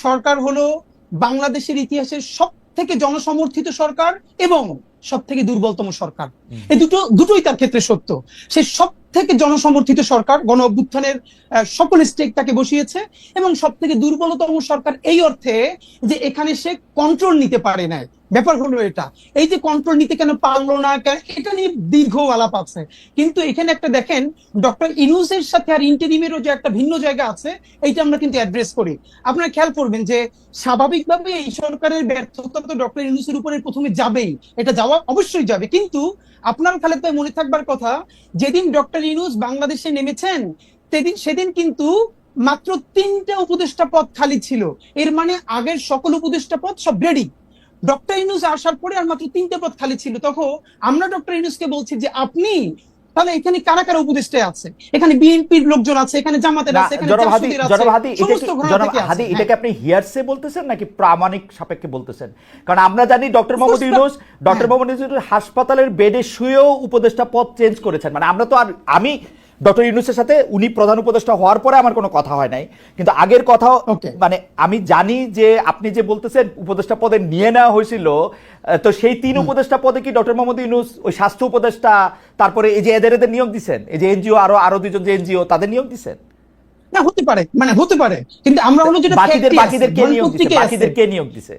সরকার হলো বাংলাদেশের ইতিহাসের সব থেকে জনসমর্থিত সরকার এবং সব থেকে দুর্বলতম সরকার। এই দুটোই তার ক্ষেত্রে সত্য। সে সব থেকে জনসমর্থিত সরকার, গণ অভ্যুত্থানের সকল স্টেক তাকে বসিয়েছে, এবং সব থেকে দুর্বলতম সরকার এই অর্থে যে এখানে সে কন্ট্রোল নিতে পারে না। ব্যাপার হলো এটা, এই যে কন্ট্রোল নিতে কেন পারলো না, এটা নিয়ে দীর্ঘ আলাপ আছে। কিন্তু এখানে একটা দেখেন, ডক্টর ইউনূসের সাথে আর ইন্টারিমেরও যে একটা ভিন্ন জায়গা আছে, এইটা আমরা কিন্তু অ্যাড্রেস করি। আপনারা খেয়াল করবেন যে স্বাভাবিকভাবে এই সরকারের ব্যর্থতা তো ডক্টর ইউনূসের উপরে প্রথমে যাবেই, এটা যাওয়া অবশ্যই যাবে। কিন্তু আপনার খালেদ ভাই মনে থাকবার কথা, যেদিন ডক্টর ইউনূস বাংলাদেশে নেমেছেন সেদিন কিন্তু মাত্র 3টা উপদেষ্টা পদ খালি ছিল। এর মানে আগের সকল উপদেষ্টা পদ সব রেডি, ডক্টর ইউনূস আসার পরে আর মাত্র 3টে পদ খালি ছিল। তখন আমরা ডক্টর ইউনূসকে বলছি যে আপনি তাহলে এখানে কারা কারা উপদেষ্টা আছে, এখানে বিএনপির লোকজন আছে, এখানে জামাতের আছে, এখানে জাসদের আছে, সমস্ত ঘরানা থেকে আছে। এটাকে আপনি হিয়ারসে বলতেছেন নাকি প্রামাণিক সাপেক্ষে বলতেছেন? কারণ আমরা জানি ডক্টর মোহাম্মদ ইউনূস হাসপাতালের বেডে শুয়েও উপদেষ্টা পদ চেঞ্জ করেছেন। মানে আমরা তো আর, আমি ডক্টর ইউনূসের সাথে উনি প্রধান উপদেষ্টা হওয়ার পরে আমার কোনো কথা হয় নাই, কিন্তু আগের কথা মানে আমি জানি যে আপনি যে বলতেছেন উপদেষ্টা পদে নিয়ে নেওয়া হয়েছিল, তো সেই 3 উপদেষ্টা পদে কি ডক্টর মোহাম্মদ ইউনূস ওই স্বাস্থ্য উপদেষ্টা, তারপরে এই যে এদের নিয়োগ দিচ্ছেন, এই যে এনজিও আরো 2জন যে এনজিও তাদের নিয়োগ দিচ্ছেন? না, হতে পারে, মানে হতে পারে, কিন্তু আমরা হলো যেটা বাকিদের কে নিয়োগ দিছে?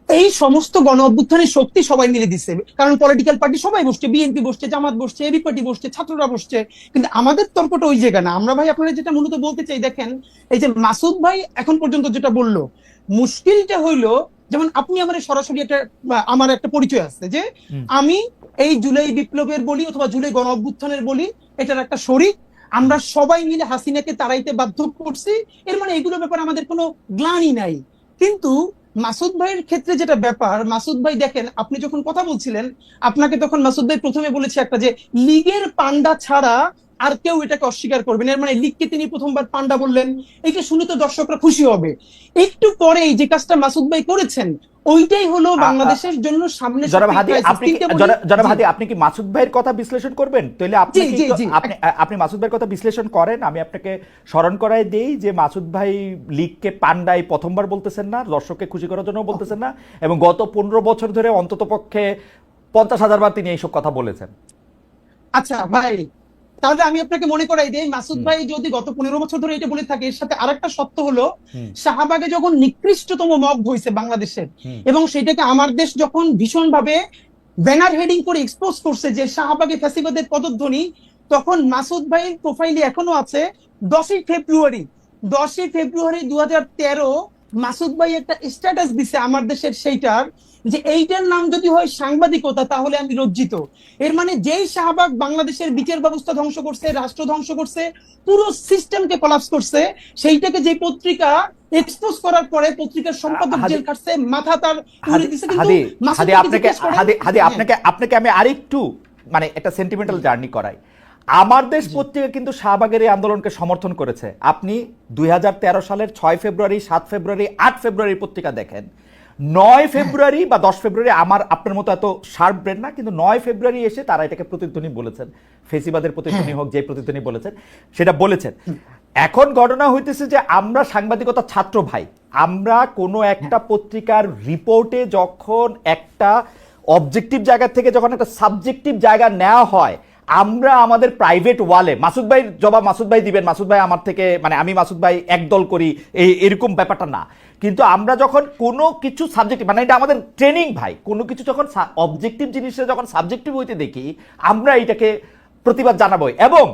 এই সমস্ত গণ অভ্যুত্থানের শক্তি সবাই মিলে দিচ্ছে, কারণ পলিটিক্যাল পার্টি সবাই বসছে, বিএনপি বসছে, জামাত বসছে, এবি পার্টি বসছে, ছাত্ররা বসছে। কিন্তু আমাদের তর্কটা ওই জায়গা না। আমরা ভাই আপনারা যেটা মূলত বলতে চাই, দেখেন এই যে মাসুদ ভাই এখন পর্যন্ত যেটা বললো, মুশকিলটা হইলো, যেমন আপনি আমার সরাসরি আমার একটা পরিচয় আছে যে আমি এই জুলাই বিপ্লবের বলি অথবা জুলাই গণ অভ্যুত্থানের বলি, এটার একটা শরিক। আমরা সবাই মিলে হাসিনাকে তাড়াইতে বাধ্য করছি, এর মানে এগুলোর ব্যাপারে আমাদের কোনো গ্লানি নাই। কিন্তু মাসুদ ভাইয়ের ক্ষেত্রে যেটা ব্যাপার, মাসুদ ভাই দেখেন, আপনি যখন কথা বলছিলেন, আপনাকে তখন মাসুদ ভাই প্রথমে বলেছে একটা যে লীগের পান্ডা ছাড়া আর কেউ এটাকে অস্বীকার করবেন, এর মানে লীগকে তিনি প্রথমবার পান্ডা বললেন। এটা শুনে তো দর্শকরা খুশি হবে। একটু পরেই যে কাজটা মাসুদ ভাই করেছেন, ওইটাই হলো বাংলাদেশের জন্য সামনে। জনাব হাদি, আপনি কি মাসুদ ভাইয়ের কথা বিশ্লেষণ করবেন? তাহলে আপনি মাসুদ ভাইয়ের কথা বিশ্লেষণ করেন, আমি আপনাকে স্মরণ করাই দেই যে মাসুদ ভাই লীগকে পান্ডাই প্রথমবার বলতেছেন না, দর্শককে খুশি করার জন্য বলতেছেন না, এবং গত 15 বছর ধরে অন্তত পক্ষে 50,000 বার তিনি এইসব কথা বলেছেন। আচ্ছা ভাই, তাহলে আমি আপনাকে মনে করাই দিই, মাসুদ ভাই যদি গত 15 বছর ধরে এটা বলে থাকে, এর সাথে আরেকটা সত্য হলো, শাহবাগে যখন নিকৃষ্টতম মব হয়েছে বাংলাদেশের, এবং সেটাকে আমার দেশ যখন ভীষণ ভাবে ব্যানার হেডিং করে এক্সপোজ করছে যে শাহবাগে ফ্যাসিবাদের পদধ্বনি, তখন মাসুদ ভাইয়ের প্রোফাইলে এখনো আছে 10ই ফেব্রুয়ারি 2013 মাসুদ ভাই একটা স্ট্যাটাস দিছে আমার দেশের, সেইটার যে এইটার নাম যদি হয় সাংবাদিকতা তাহলে আমি লজ্জিত। এর মানে যেই শাহবাগ বাংলাদেশের বিচার ব্যবস্থা ধ্বংস করছে, রাষ্ট্র ধ্বংস করছে, পুরো সিস্টেমকে কোলাপস করছে, সেইটাকে যে পত্রিকা এক্সপোজ করার পরে পত্রিকার সম্পাদক জেল খাটছে, মাথা তার উড়ে দিছে। কিন্তু আপনাকে আমি আরেকটু মানে একটা সেন্টিমেন্টাল জার্নি করাই। আমার দেশ পত্রিকা কিন্তু শাহবাগের এই আন্দোলনকে সমর্থন করেছে। আপনি 2013 সালের 6 ফেব্রুয়ারি, 7 ফেব্রুয়ারি, 8 ফেব্রুয়ারি পত্রিকা দেখেন। 9 ফেব্রুয়ারি বা 10 ফেব্রুয়ারি, আমার আপনার মতো এত শার্প ব্রেন না, কিন্তু 9 ফেব্রুয়ারি এসে তারা এটাকে প্রতিধ্বনি বলেছেন, ফেসিবাদের প্রতিধ্বনি হোক, যে প্রতিধ্বনি বলেছেন সেটা বলেছেন। এখন ঘটনা হইতেছে যে আমরা সাংবাদিকতা ছাত্র ভাই, আমরা কোনো একটা পত্রিকার রিপোর্টে যখন একটা অবজেক্টিভ জায়গা থেকে যখন একটা সাবজেক্টিভ জায়গা নেওয়া হয়, আমরা আমাদের প্রাইভেট ওয়ালে, মাসুদ ভাই জবাব মাসুদ ভাই দিবেন, মাসুদ ভাই আমার থেকে, মানে আমি মাসুদ ভাই একদল করি এরকম ব্যাপারটা না, কিন্তু আমরা যখন কোনো কিছু সাবজেক্টিভ, মানে এটা আমাদের ট্রেনিং ভাই, কোনো কিছু যখন অবজেক্টিভ জিনিসটা যখন সাবজেক্টিভ হইতে দেখি, আমরা এটাকে প্রতিবাদ জানাবো। এবং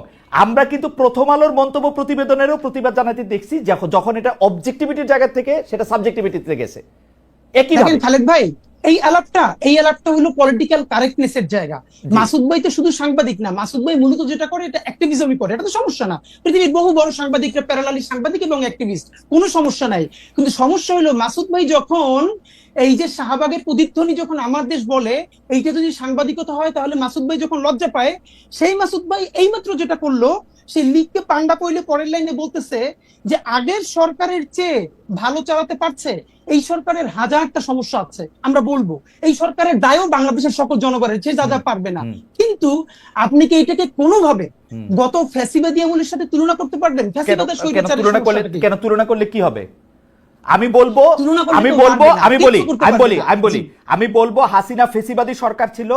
আমরা কিন্তু প্রথম আলোর মন্তব্য প্রতিবেদনেরও প্রতিবাদ জানাতে দেখছি যখন এটা অবজেক্টিভিটির জায়গা থেকে সেটা সাবজেক্টিভিটিতে গেছে। একই খালেদ ভাই, এই আলাপটা হলো পলিটিক্যাল কারেক্টনেসের জায়গা। মাসুদ ভাই তো শুধু সাংবাদিক না, মাসুদ ভাই মূলত যেটা করে এটা অ্যাক্টিভিজমই করে, এটা তো সমস্যা না। পৃথিবীর বহু বড় সাংবাদিকরা প্যারালালি সাংবাদিক এবং অ্যাক্টিভিস্ট, কোনো সমস্যা নাই। কিন্তু সমস্যা হলো মাসুদ ভাই যখন এই যে শাহবাগের প্রতিধ্বনি যখন আমার দেশ বলে, এইটা যদি সাংবাদিকতা হয় তাহলে মাসুদ ভাই যখন লজ্জা পায়, সেই মাসুদ ভাই এইমাত্র যেটা করলো, সে লীগকে পান্ডা কইলে পরের লাইনে বলতেছে যে আগের সরকারের চেয়ে ভালো চালাতে পারছে, এই সরকারের হাজারটা সমস্যা আছে, আমরা বলবো এই সরকারের দায়ও বাংলাদেশের সকল জনগণের, যে যা যা পারবে না। কিন্তু আপনি কি এটাকে কোনোভাবে গত ফ্যাসিবাদী আমলের সাথে তুলনা করতে পারবেন? কেন তুলনা করলে কি হবে? আমি বলবো তুলনা করলে আমি তো বলবো পারবে না, আমি কিচ্ছু বলি করতে আমি পারবে বলি না। আমি বলি জি। আমি বলবো হাসিনা ফেসিবাদী সরকার ছিল,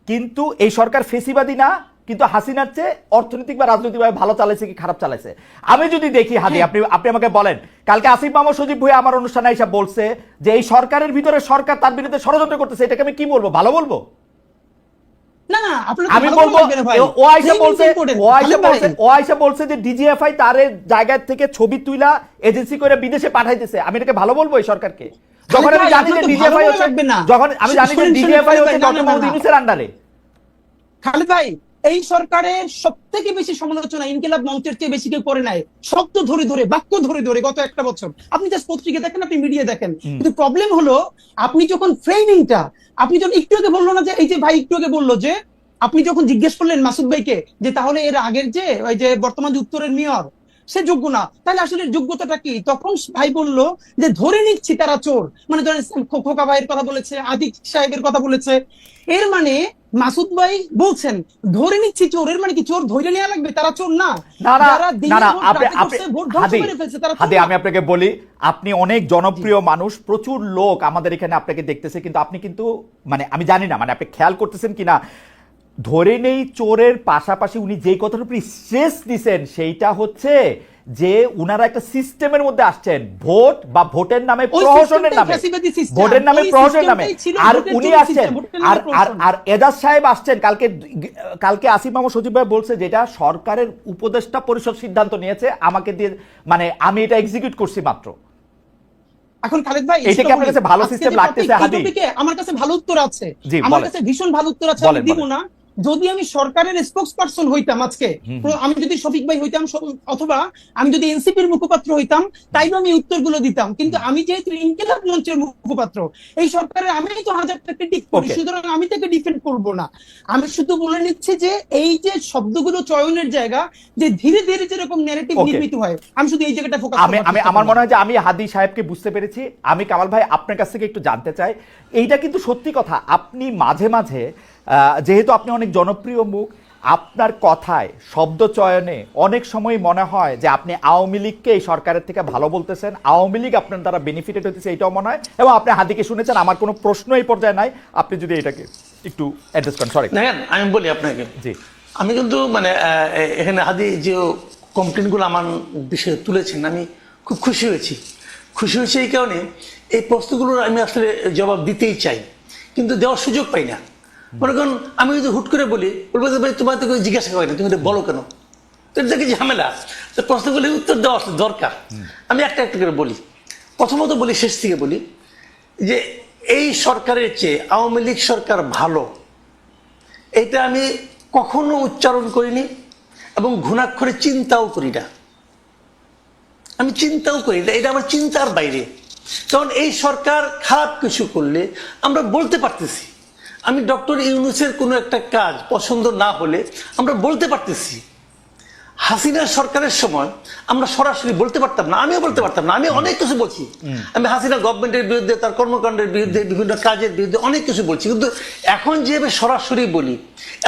কিন্তু এই সরকার ফেসিবাদী না, কিন্তু হাসিনার চেয়ে অর্থনৈতিক বা রাজনৈতিকভাবে ভালো চালাইছে কি খারাপ চালাইছে। আমি যদি দেখি হাদি, আপনি আপনি আমাকে বলেন, কালকে আসিফ মাহমুদ সজীব ভুঁইয়া আমার অনুষ্ঠানে এসে বলছে যে এই সরকারের ভিতরে সরকার তার বিরুদ্ধে ষড়যন্ত্র করতেছে, এটাকে আমি কি বলবো, ভালো বলবো? না না আপনার আমি বলবো ও আয়সা বলছে ও আয়সা বলছে যে ডিজিএফআই তার জায়গা থেকে ছবি তুইলা এজেন্সি করে বিদেশে পাঠাইতেছে, আমি এটাকে ভালো বলবো এই সরকারকে? যখন আমি জানি যে ডিজিএফআই হচ্ছে, যখন আমি জানি যে ডিজিএফআই হচ্ছে ডক্টর মোহাম্মদ ইউনূসের আন্ডারে। খালেদ ভাই, এই সরকারের সবথেকে বেশি সমালোচনা ইনকিলাব মঞ্চের চেয়ে বেশি কেউ করে নাই, শব্দ ধরে ধরে বাক্য ধরে ধরে গত একটা বছর। আপনি জাস্ট পত্রিকা দেখেন, আপনি মিডিয়া দেখেন, কিন্তু প্রবলেম হলো আপনি যখন ফ্রেমিংটা, আপনি যখন একটু আগে বললো না যে এই যে ভাই একটু আগে বললো যে আপনি যখন জিজ্ঞেস করলেন মাসুদ ভাইকে যে তাহলে এর আগের যে ওই যে বর্তমান যে উত্তরের মেয়র সে যোগ্য না, তাহলে আসলে যোগ্যতাটা কি? তখন ভাই বলল যে ধরে নিচ্ছি তারা চোর, মানে ধরেন খোকা ভাইয়ের কথা বলেছে, আদিক সাহেবের কথা বলেছে, এর মানে মাসুদ ভাই বলছেন ধরে নিচ্ছি চোর, এর মানে কি চোর ধরে নেওয়া লাগবে? তারা চোর না, না না যারা দিনে না, ভোট আপনি রাতে আপনি করছে, ভোট ধ্বংস করে ফেলছে, তারা চোর হাদি না। আমি আপনাকে বলি, আপনি অনেক জনপ্রিয় মানুষ, প্রচুর লোক আমাদের এখানে আপনাকে দেখতেছে, কিন্তু আপনি কিন্তু মানে আমি জানি না মানে আপনি খেয়াল করতেছেন কিনা, ধরে নেই চোরের পাশাপাশি উনি যেই কথার উপর স্ট্রেস দিছেন সেইটা হচ্ছে যে উনারা একটা সিস্টেমের মধ্যে আসছেন, ভোট বা ভোটের নামে প্রহসনের নামে, ভোটের নামে প্রহসনের নামে, আর উনি আসছেন আর আর আর এজাজ সাহেব আসছেন কালকে। কালকে আসিফ মাহমুদ সজীব ভাই বলছে যেটা সরকারের উপদেষ্টা পরিষদ সিদ্ধান্ত নিয়েছে আমাকে দিয়ে, মানে আমি এটা এক্সিকিউট করছি মাত্র। এখন খালেদ ভাই, এটা কি আপনার কাছে ভালো সিস্টেম লাগতেছে হাদি? আমার কাছে ভালো উত্তর আছে, জি, আমার বলেন। কাছে ভীষণ ভালো উত্তর আছে, আমি বলেন, দিব বলেন। না। যদি আমি সরকারের স্পোক্স পারসন হইতাম আজকে, আমি যদি শফিক ভাই হইতাম, অথবা আমি যদি এনসিপির মুখপাত্র হইতাম, তাইলে আমি উত্তরগুলো দিতাম। কিন্তু আমি যেহেতু ইনকিলাব মঞ্চের মুখপাত্র, এই সরকারের আমি তো হাজারটা ক্রিটিক করি, Okay. সুতরাং আমি তাকে ডিফেন্ড করব না। আমি শুধু বলে নিচ্ছি যে এই যে শব্দগুলো চয়নের জায়গা, যে ধীরে ধীরে যেরকম ন্যারেটিভ Okay. নির্মিত হয়, আমি শুধু এই জায়গাটা ফোকাস আমি আমি আমার মনে হয় যে আমি হাদি সাহেবকে বুঝতে পেরেছি। আমি কামাল ভাই আপনার কাছ থেকে একটু জানতে চাই, এইটা কিন্তু সত্যি কথা, আপনি মাঝে মাঝে যেহেতু আপনি অনেক জনপ্রিয় মুখ, আপনার কথায় শব্দ চয়নে অনেক সময় মনে হয় যে আপনি আওয়ামী লীগকে এই সরকারের থেকে ভালো বলতেছেন, আওয়ামী লীগ আপনার দ্বারা বেনিফিটেড হতেছে, এইটাও মনে হয়। এবং আপনি হাদিকে শুনেছেন, আমার কোনো প্রশ্ন এই পর্যায়ে নাই, আপনি যদি এটাকে একটু অ্যাড্রেস করেন। সরি, দেখেন আমি বলি আপনাকে, জি আমি কিন্তু মানে এখানে হাদি যে কমপ্লেনগুলো আমার বিষয়ে তুলেছেন, আমি খুব খুশি হয়েছি। খুশি হয়েছি এই কারণে, এই প্রশ্নগুলোর আমি আসলে জবাব দিতেই চাই, কিন্তু দেওয়ার সুযোগ পাই না। মনে করেন আমি যদি হুট করে বলি, বলবো যে ভাই তোমার তো কেউ জিজ্ঞাসা করে না, তুমি এটা বলো কেন? তো এটা কি ঝামেলা? তো প্রশ্নগুলির উত্তর দেওয়া আসলে দরকার। আমি একটা একটা করে বলি। প্রথমত বলি, শেষ থেকে বলি, যে এই সরকারের চেয়ে আওয়ামী লীগ সরকার ভালো, এটা আমি কখনো উচ্চারণ করিনি এবং ঘুণাক্ষরে চিন্তাও করি না। আমি চিন্তাও করি না, এটা আমার চিন্তার বাইরে। কারণ এই সরকার খারাপ কিছু করলে আমরা বলতে পারতেছি। আমি ডক্টর ইউনূসের কোনো একটা কাজ পছন্দ না হলে আমরা বলতে পারতেছি। হাসিনার সরকারের সময় আমরা সরাসরি বলতে পারতাম না, আমিও বলতে পারতাম না। আমি অনেক কিছু বলছি, আমি হাসিনা গভর্নমেন্টের বিরুদ্ধে, তার কর্মকাণ্ডের বিরুদ্ধে, বিভিন্ন কাজের বিরুদ্ধে অনেক কিছু বলছি, কিন্তু এখন যেভাবে সরাসরি বলি,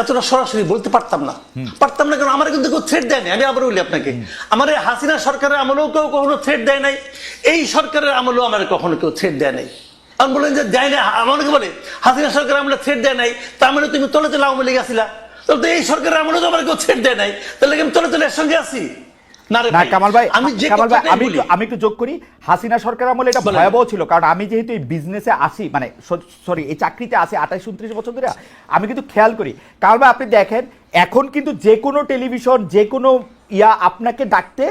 এতটা সরাসরি বলতে পারতাম না। কারণ আমার কিন্তু কেউ থ্রেট দেয় নাই। আমি আবার বলি আপনাকে, আমার এই হাসিনা সরকারের আমলেও কেউ কখনো থ্রেট দেয় নাই, এই সরকারের আমলেও আমার কখনো কেউ থ্রেট দেয় নাই। আমি বলেন যে দেয় না, আমাকে বলে হাসিনা সরকার আমলে থ্রেট দেয় নাই, তার মানে তুমি তলে তলে আওয়ামী লীগ আসিলা, তাহলে তো এই সরকারের আমলে তো আমার কেউ থ্রেট দেয় নাই, তাহলে আমি তলে তলে এর সঙ্গে আসি না রে না। ভাই, কামাল ভাই, আমি যে কামাল ভাই, কথাটাই আমি বলি, আমি একটু যোগ করি, হাসিনা সরকার আমলে এটা ভয়াবহ ছিল, কারণ আমি যেহেতু এই বিজনেসে আসি, মানে সরি এই চাকরিতে আসি 28-29 বছর ধরে, আমি কিন্তু খেয়াল করি। কামাল ভাই, আপনি দেখেন এখন কিন্তু যে কোনো টেলিভিশন, যে কোনো আপনাকে ডাকতে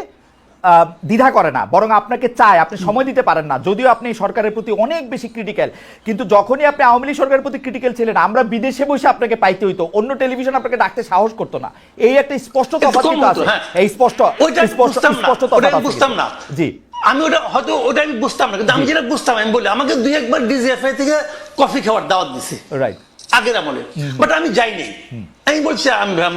দ্বিধা করে না, বরং আপনাকে চায়, আপনি সময় দিতে পারেন না, যদিও আপনি সরকারের প্রতি অনেক বেশি ক্রিটিক্যাল। কিন্তু যখনই আপনি আওয়ামী লীগ সরকারের প্রতি ক্রিটিক্যাল ছিলেন, আমরা বিদেশে বসে আপনাকে পাইতে হইতো, অন্য টেলিভিশন আপনাকে ডাকতে সাহস করতো না। এই একটা স্পষ্ট তফাৎ কিন্তু আছে, এই স্পষ্ট বুঝতাম না। জি, আমি ওটা আমি বুঝতাম না, কিন্তু আমি যেটা বুঝতাম, আমি বলি আমাকে 2-1 বার ডিজিএফআই থেকে কফি খাওয়ার দাওয়াত দিছে, রাইট, আগের আমলে, বাট আমি যাইনি। আমি বলছি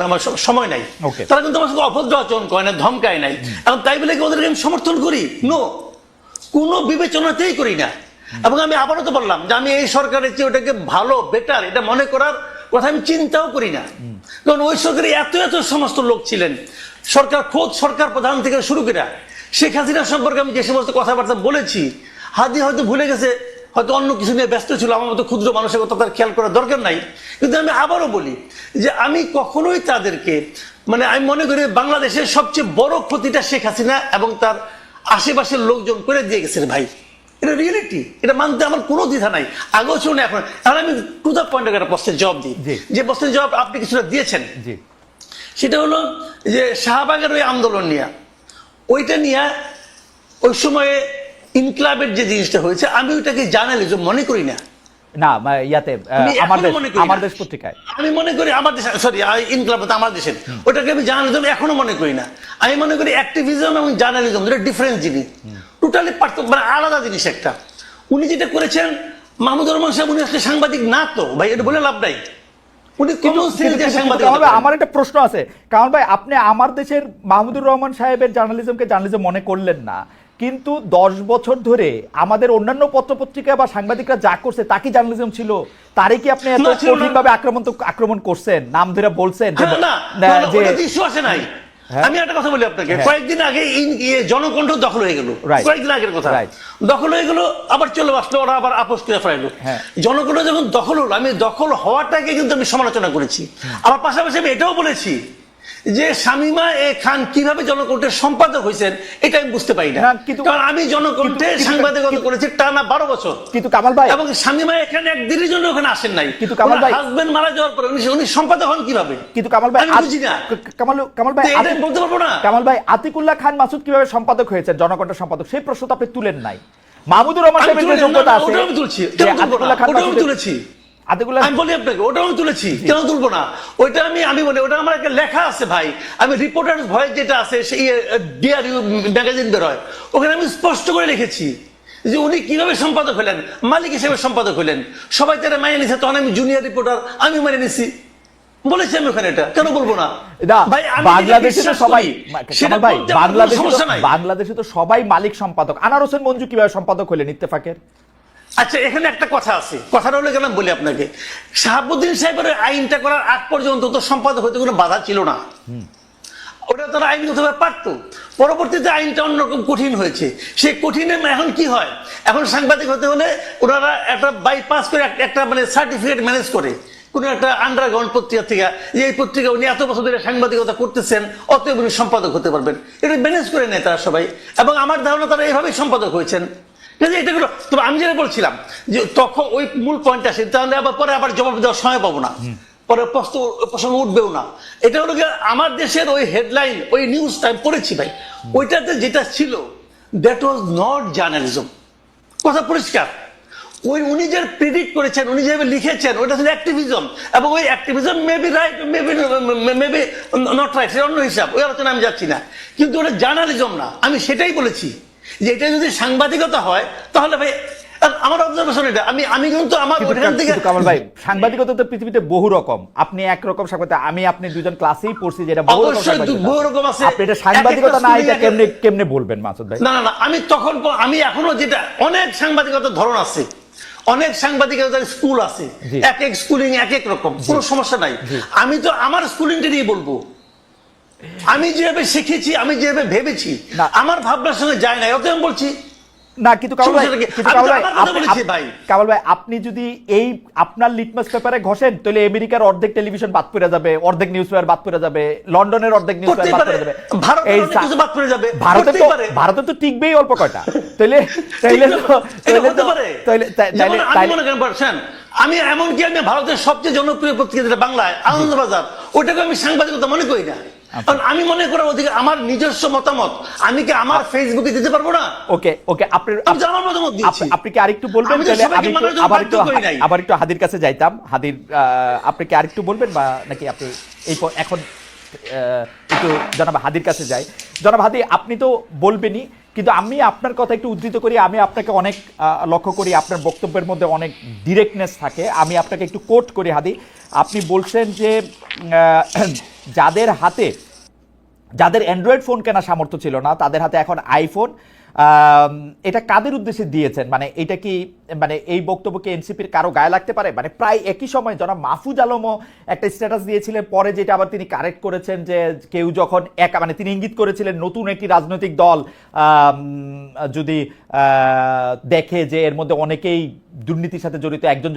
আমার সময় নাই। তারা কিন্তু আমার সাথে অভদ্র আচরণ করে না, ধমকায় নাই। এখন তাই বলে কি ওদেরকে আমি সমর্থন করি? নো, কোনো বিবেচনাতেই করি না। এবং আমি আবারও তো বললাম যে আমি এই সরকারের চেয়ে ওটাকে ভালো, বেটার, এটা মনে করার কথা আমি চিন্তাও করি না। কারণ ওই সরকারে এত এত সমস্ত লোক ছিলেন, সরকার খোদ সরকার প্রধান থেকে শুরু করে শেখ হাসিনা সম্পর্কে আমি যে সমস্ত কথাবার্তা বলেছি, হাদি হয়তো ভুলে গেছে, হয়তো অন্য কিছু নিয়ে ব্যস্ত ছিল, আমার মতো ক্ষুদ্র মানুষের কথা তার খেয়াল করার দরকার নাই। কিন্তু আমি আবারও বলি যে আমি কখনোই তাদেরকে, মানে আমি মনে করি বাংলাদেশের সবচেয়ে বড় ক্ষতিটা শেখ হাসিনা এবং তার আশেপাশের লোকজন করে দিয়ে গেছেন ভাই। এটা রিয়েলিটি, এটা মানতে আমার কোনো দ্বিধা নাই। আগেও ছিল না, এখন। এখন আমি টু দ্য পয়েন্ট একটা প্রশ্নের জবাব দিই, যে প্রশ্নের জবাব আপনি কিছুটা দিয়েছেন। সেটা হলো যে শাহবাগের ওই আন্দোলন নিয়ে, ওইটা নিয়ে ওই সময়ে ইনকলাবের যে জিনিসটা হয়েছে, আমি ওইটাকে জার্নালিজম মনে করি না। না ইয়াতে আমার দেশ পত্রিকায় আমি মনে করি আমার দেশ, সরি ইনকলাব তো আমার দেশের, ওটাকে আমি জার্নালিজম এখনো মনে করি না। আমি মনে করি অ্যাক্টিভিজম এবং জার্নালিজম দুটো ডিফারেন্ট জিনিস, টোটালি পার্থক্য, মানে আলাদা জিনিস একটা। উনি যেটা করেছেন, মাহমুদুর রহমান সাহেব, উনি আসলে সাংবাদিক না তো ভাই, এটা বলে লাভ নাই। উনি কমন সেন্স দিয়ে সাংবাদিক। আমার একটা প্রশ্ন আছে, কারণ ভাই আপনি আমার দেশের মাহমুদুর রহমান সাহেবের জার্নালিজমকে জার্নালিজম মনে করলেন না, কিন্তু 10 বছর ধরে আমাদের অন্যান্য পত্রপত্রিকা বা সাংবাদিকরা যা করছে তা কি জার্নালিজম ছিল? তারে কি আপনি এত কঠিনভাবে আক্রমণ করছেন, নাম ধরে বলছেন যে নাই? আমি একটা কথা বলি আপনাকে, কয়েকদিন আগে জনকণ্ঠ দখল হয়ে গেল, কয়েকদিন আগের কথা, দখল হয়ে গেল, আবার চলে আসলো, ওরা আবার আপোষ করে ফেরাইলো। জনকণ্ঠ যখন দখল হলো, আমি দখল হওয়াটাকে কিন্তু আমি সমালোচনা করেছি। আবার পাশাপাশি আমি এটাও বলেছি যে শামীমা খান কিভাবে জনকণ্ঠের সম্পাদক হয়েছেন এটা আমি বুঝতে পারি না, কারণ আমি জনকণ্ঠে সাংবাদিকতা করেছি টানা 12 বছর। কিন্তু কামাল ভাই, এবং শামীমা এখানে একদিনের জন্য ওখানে আসেন নাই, কিন্তু কামাল ভাই হাজবেন্ড মারা যাওয়ার পরে উনি সম্পাদক হন কিভাবে? কিন্তু কামাল ভাই, আমি বুঝি না। কামাল ভাই এটা বলতে পারবো না। কামাল ভাই, আতিকুল্লাহ খান মাসুদ কিভাবে সম্পাদক হয়েছেন, জনকণ্ঠের সম্পাদক, সেই প্রশ্ন তো আপনি তুলেন নাই। মাহমুদুর রহমান সাহেবের যে যোগ্যতা আছে, ওটা আমি তুলছি, আতিকুল্লাহ খান মাসুদ তুলেছি, আমি বলি আপনাকে, ওটাও আমি তুলেছি, কেন তুলবো না? ওইটা আমি বলি, ওটা আমার একটা লেখা আছে ভাই। আমি রিপোর্টার্স ভয়েস যেটা আছে, সেই ডিআরইউ ম্যাগাজিন বের হয়, ওখানে আমি স্পষ্ট করে লিখেছি যে উনি কিভাবে সম্পাদক হলেন, মালিক হিসেবে সম্পাদক হলেন। সবাই তারা মেনে নিছে, তখন আমি জুনিয়র রিপোর্টার, আমি মেনে নিছি, বলেছি আমি ওখানে। এটা কেন বলবো না ভাই? বাংলাদেশে তো সবাই, বাংলাদেশে তো সবাই মালিক সম্পাদক। আনার হোসেন মঞ্জু কিভাবে সম্পাদক হলেন ইত্তেফাকের? আচ্ছা, এখানে একটা কথা আছে, কথাটা হলে কেন বলি আপনাকে, শাহাবুদ্দিন সাহেবের আইনটা করার আগ পর্যন্ত তো সম্পাদক হইতে কোনো বাধা ছিল না, ওটা তারা আইনগতভাবে পারত। পরবর্তীতে আইনটা অন্যরকম কঠিন হয়েছে। সেই কঠিনে এখন কি হয়, এখন সাংবাদিক হতে হলে ওনারা একটা বাইপাস করে একটা মানে সার্টিফিকেট ম্যানেজ করে কোন একটা আন্ডারগ্রাউন্ড পত্রিকা থেকে, যে এই পত্রিকা উনি এত বছর ধরে সাংবাদিকতা করতেছেন, অতএব উনি সম্পাদক হতে পারবেন, এটা ম্যানেজ করে নেয় তারা সবাই। এবং আমার ধারণা তারা এইভাবেই সম্পাদক হয়েছেন। এটাগুলো তবে আমি যেটা বলছিলাম যে তখন ওই মূল পয়েন্ট আসে, তাহলে আবার পরে আবার জবাব দেওয়ার সময় পাবো না, পরে প্রসঙ্গ উঠবেও না। এটা হলো আমার দেশের ওই হেডলাইন, ওই নিউজটা আমি পড়েছি ভাই, ওইটাতে যেটা ছিল দ্যাট ওয়াজ নট জার্নালিজম, কথা পরিষ্কার। ওই উনি যে প্রিডিক্ট করেছেন, উনি যেভাবে লিখেছেন, ওইটা ছিল অ্যাক্টিভিজম। এবং ওই activism maybe right, maybe not right, সেটা অন্য হিসাব, ওই আলোচনা আমি যাচ্ছি না, কিন্তু ওটা জার্নালিজম না। আমি সেটাই বলেছি যে এটা যদি সাংবাদিকতা হয় তাহলে ভাই আমার অবজারভেশন এটা, আমি কিন্তু আমার ওখান থেকে। কামাল ভাই, সাংবাদিকতা তো পৃথিবীতে বহু রকম, আপনি একরকম সাংবাদিক, আমি আপনি দুজন ক্লাসেই পড়ছি যেটা বহু রকম আছে। আপনি এটা সাংবাদিকতা না, এটা কেমনে বলবেন মাসুদ ভাই? না, আমি এখনো যেটা, অনেক সাংবাদিকতার ধরন আছে, অনেক সাংবাদিকতার স্কুল আছে, এক এক স্কুলিং এক এক রকম, কোনো সমস্যা নাই। আমি তো আমার স্কুলিংটা নিয়ে বলবো, আমি যেভাবে শিখেছি, আমি যেভাবে ভেবেছি, আমার ভাবনার সঙ্গে যায় না, অত আমি বলছি না। কিন্তু কামাল ভাই, আপনি যদি এই আপনার লিটমাস পেপারে ঘষেন, তাহলে আমেরিকার অর্ধেক টেলিভিশন বাদ পড়ে যাবে, অর্ধেক নিউজ পেপার বাদ পড়ে যাবে, লন্ডনের অর্ধেক নিউজ পেপার বাদ পড়ে যাবে, ভারতে তো টিকবেই অল্প কয়টা। আমি এমনকি আমি ভারতের সবচেয়ে জনপ্রিয় পত্রিকা যেটা বাংলায়, আনন্দবাজার, ওটাকে আমি সাংবাদিকতা মনে করি না। কারণ আমি মনে করি ওদিকে আমার নিজস্ব মতামত আমি কি আমার ফেসবুকে দিতে পারবো না? ওকে, আমার মতামত দিচ্ছি, আপনি কি আরেকটু বলবেন? আবার একটু হাদির কাছে যাইতাম। হাদির, আপনি কি আরেকটু বলবেন, বা নাকি আপনি এখন একটু জনাব হাদির কাছে যাই? জনাব হাদি, আপনি তো বলবেনই, কিন্তু আমি আপনার কথা একটু উদ্ধৃত করি। আমি আপনাকে অনেক লক্ষ্য করি, আপনার বক্তব্যের মধ্যে অনেক ডিরেক্টনেস থাকে। আমি আপনাকে একটু কোট করি হাদি। আপনি বলছেন যে যাদের অ্যান্ড্রয়েড ফোন কেনার সামর্থ্য ছিল না, তাদের হাতে এখন আইফোন, এটা কাদের উদ্দেশ্যে দিয়েছেন? মানে এটা কি মানে এই বক্তব্যকে এনসিপির কারো গায়ে লাগতে পারে? মানে প্রায় একই সময় জনাব মাহফুজ আলমও একটা স্ট্যাটাস দিয়েছিলেন, পরে যেটা আবার তিনি কারেক্ট করেছেন যে কেউ যখন একা, মানে তিনি ইঙ্গিত করেছিলেন নতুন একটি রাজনৈতিক দল যদি দেখে যে এর মধ্যে অনেকেই দুর্নীতির সাথে জড়িত, একজন